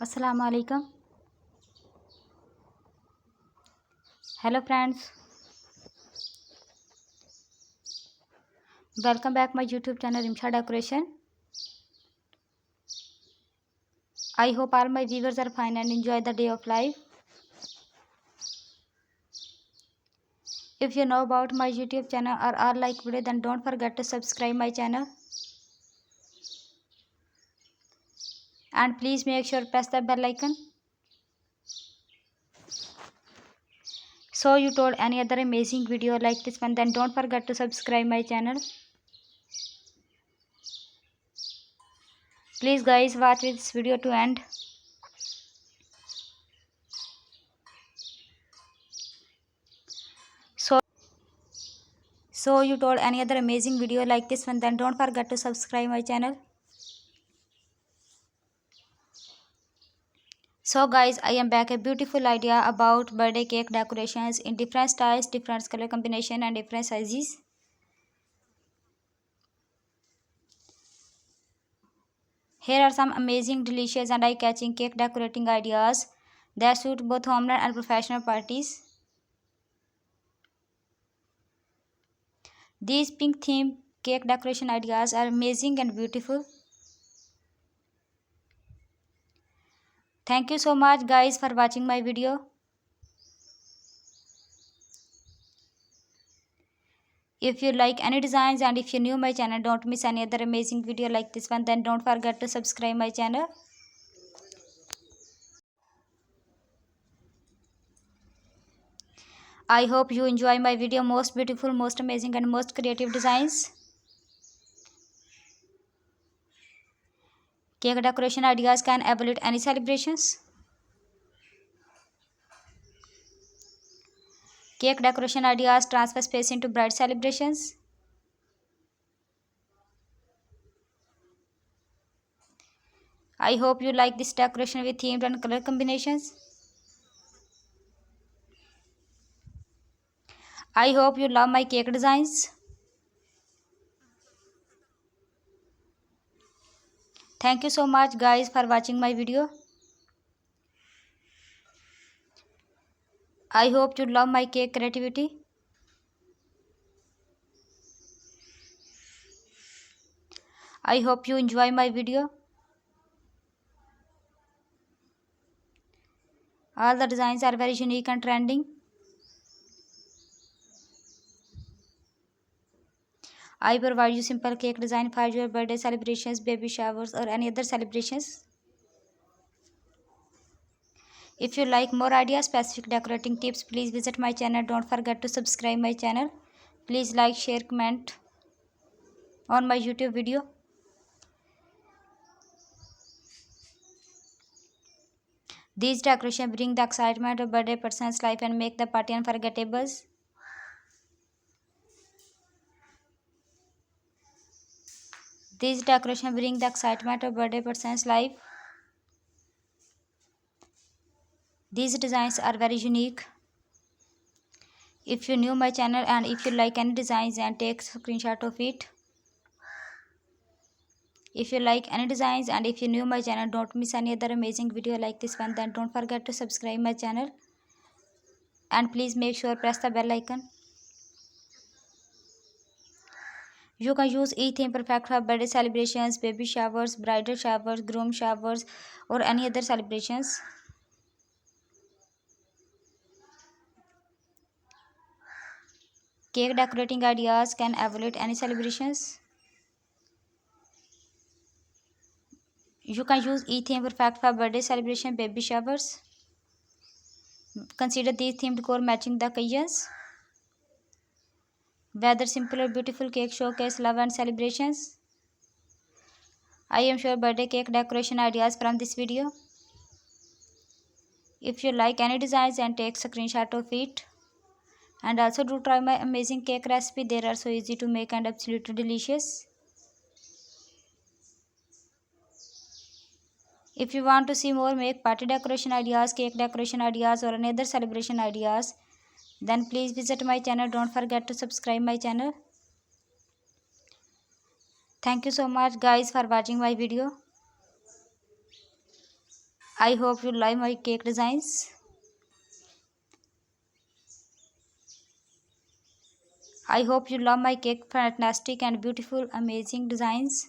Assalamu alaikum. Hello friends, welcome back my YouTube channel Rimsha Decoration. I hope all my viewers are fine and enjoy the day of life. If you know about my YouTube channel or are like video, then don't forget to subscribe my channel. And please make sure press the bell icon. So you told any other amazing video like this one, then don't forget to subscribe my channel. Please guys watch this video to end. So you told any other amazing video like this one, then don't forget to subscribe my channel. So guys, I am back a beautiful idea about birthday cake decorations in different styles, different color combination and different sizes. Here are some amazing, delicious and eye-catching cake decorating ideas that suit both homeland and professional parties. These pink theme cake decoration ideas are amazing and beautiful. Thank you so much guys for watching my video. If you like any designs and if you're new my channel, don't miss any other amazing video like this one, then don't forget to subscribe my channel. I hope you enjoy my video. Most beautiful, most amazing and most creative designs. Cake decoration ideas can evaluate any celebrations. Cake decoration ideas transfer space into bright celebrations. I hope you like this decoration with themed and color combinations. I hope you love my cake designs. Thank you so much guys for watching my video. I hope you love my cake creativity. I hope you enjoy my video. All the designs are very unique and trending. I provide you simple cake design for your birthday celebrations, baby showers or any other celebrations. If you like more ideas, specific decorating tips, please visit my channel. Don't forget to subscribe my channel. Please like, share, comment on my YouTube video. These decorations bring the excitement of birthday person's life and make the party unforgettable. These decorations bring the excitement of birthday person's life. These designs are very unique. If you new my channel and if you like any designs and take screenshot of it. If you like any designs and if you new my channel, don't miss any other amazing video like this one, then don't forget to subscribe my channel. And please make sure press the bell icon. You can use each theme perfect for birthday celebrations, baby showers, bridal showers, groom showers or any other celebrations. Cake decorating ideas can evaluate any celebrations. You can use each theme perfect for birthday celebration, baby showers. Consider these themed decor matching the occasions. Whether simple or beautiful cake showcase love and celebrations. I am sure birthday cake decoration ideas from this video. If you like any designs and take screenshot of it. And also do try my amazing cake recipe. They are so easy to make and absolutely delicious. If you want to see more make party decoration ideas, cake decoration ideas or any other celebration ideas, then please visit my channel. Don't forget to subscribe my channel. Thank you so much guys for watching my video. I hope you like my cake designs. I hope you love my cake, fantastic and beautiful, amazing designs.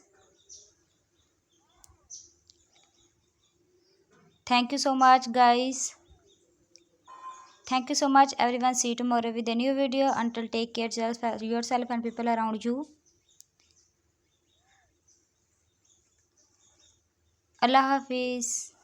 Thank you so much, guys. Thank you so much, everyone. See you tomorrow with a new video. Until take care yourself and people around you. Allah Hafiz.